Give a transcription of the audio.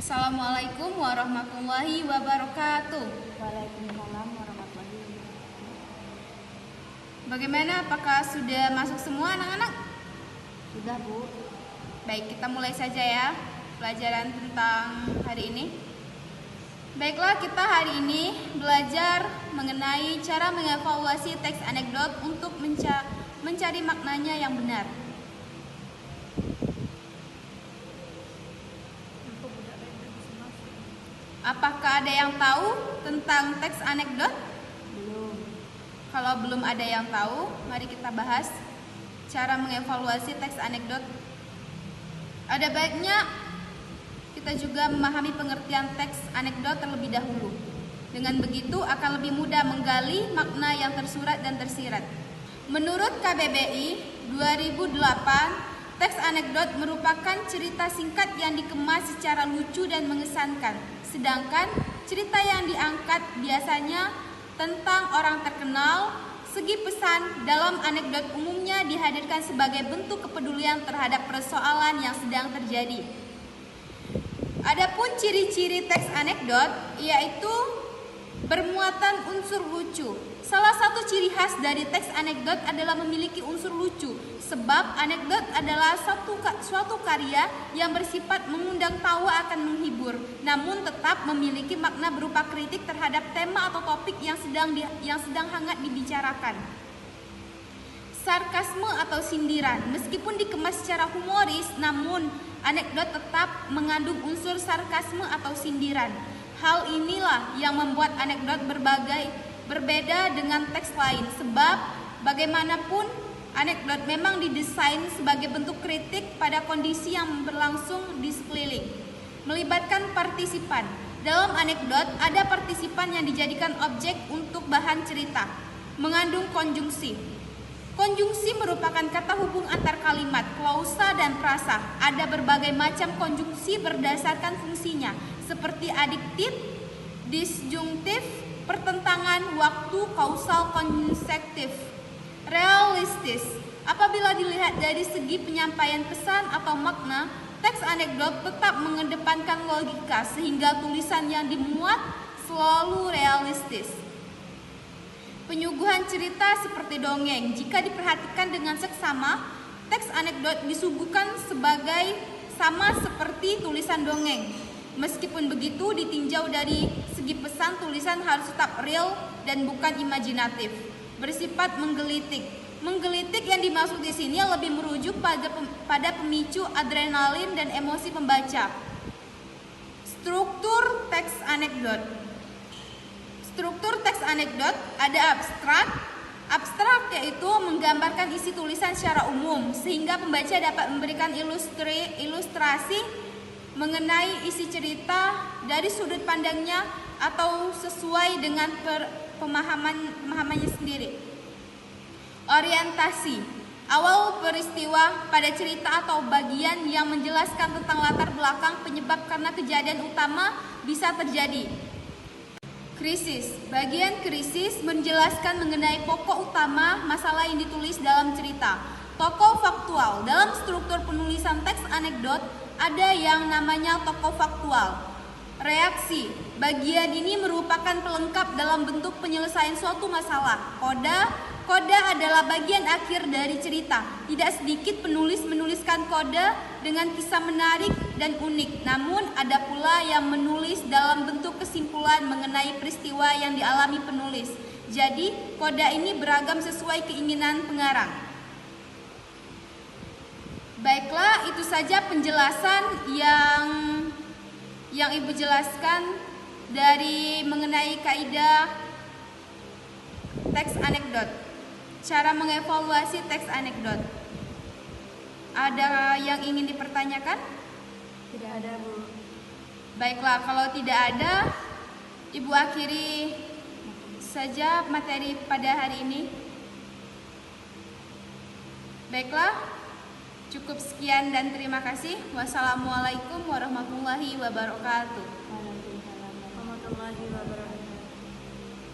Assalamualaikum warahmatullahi wabarakatuh. Waalaikumsalam warahmatullahi wabarakatuh. Bagaimana? Apakah sudah masuk semua anak-anak? Sudah, Bu. Baik, kita mulai saja ya pelajaran tentang hari ini. Baiklah, kita hari ini belajar mengenai cara mengevaluasi teks anekdot untuk mencari maknanya yang benar. Apakah ada yang tahu tentang teks anekdot? Belum. Kalau belum ada yang tahu, mari kita bahas cara mengevaluasi teks anekdot. Ada baiknya kita juga memahami pengertian teks anekdot terlebih dahulu. Dengan begitu akan lebih mudah menggali makna yang tersurat dan tersirat. Menurut KBBI 2008, teks anekdot merupakan cerita singkat yang dikemas secara lucu dan mengesankan. Sedangkan cerita yang diangkat biasanya tentang orang terkenal. Segi pesan dalam anekdot umumnya dihadirkan sebagai bentuk kepedulian terhadap persoalan yang sedang terjadi. Adapun ciri-ciri teks anekdot yaitu bermuatan unsur lucu. Salah satu ciri khas dari teks anekdot adalah memiliki unsur lucu, sebab anekdot adalah suatu karya yang bersifat mengundang tawa akan menghibur, namun tetap memiliki makna berupa kritik terhadap tema atau topik yang sedang hangat dibicarakan. Sarkasme atau sindiran, meskipun dikemas secara humoris, namun anekdot tetap mengandung unsur sarkasme atau sindiran. Hal inilah yang membuat anekdot berbeda dengan teks lain, sebab bagaimanapun anekdot memang didesain sebagai bentuk kritik pada kondisi yang berlangsung di sekeliling. Melibatkan partisipan. Dalam anekdot ada partisipan yang dijadikan objek untuk bahan cerita. Mengandung konjungsi. Konjungsi merupakan kata hubung antar kalimat, klausa dan prasa. Ada berbagai macam konjungsi berdasarkan fungsinya, seperti adiktif, disjungtif, pertentangan, waktu, kausal, konsekutif. Realistis. Apabila dilihat dari segi penyampaian pesan atau makna, teks anekdot tetap mengedepankan logika sehingga tulisan yang dimuat selalu realistis. Penyuguhan cerita seperti dongeng. Jika diperhatikan dengan seksama, teks anekdot disuguhkan sebagai sama seperti tulisan dongeng. Meskipun begitu, ditinjau dari segi pesan, tulisan harus tetap real dan bukan imajinatif. Bersifat menggelitik. Menggelitik yang dimaksud di sini lebih merujuk pada pemicu adrenalin dan emosi pembaca. Struktur teks anekdot. Struktur teks anekdot ada abstrak. Abstrak yaitu menggambarkan isi tulisan secara umum sehingga pembaca dapat memberikan ilustrasi mengenai isi cerita dari sudut pandangnya atau sesuai dengan pemahamannya sendiri. Orientasi. Awal peristiwa pada cerita atau bagian yang menjelaskan tentang latar belakang penyebab karena kejadian utama bisa terjadi. Krisis. Bagian krisis menjelaskan mengenai pokok utama masalah yang ditulis dalam cerita. Tokoh faktual. Dalam struktur penulisan teks anekdot ada yang namanya tokoh faktual. Reaksi. Bagian ini merupakan pelengkap dalam bentuk penyelesaian suatu masalah. Koda adalah bagian akhir dari cerita. Tidak sedikit penulis menuliskan koda dengan kisah menarik dan unik. Namun ada pula yang menulis dalam bentuk kesimpulan mengenai peristiwa yang dialami penulis. Jadi koda ini beragam sesuai keinginan pengarang. Baiklah, itu saja penjelasan yang Ibu jelaskan dari mengenai kaidah teks anekdot. Cara mengevaluasi teks anekdot. Ada yang ingin dipertanyakan? Tidak ada, Bu. Baiklah, kalau tidak ada, Ibu akhiri saja materi pada hari ini. Baiklah, cukup sekian dan terima kasih. Wassalamualaikum warahmatullahi wabarakatuh. Waalaikumsalam warahmatullahi wabarakatuh.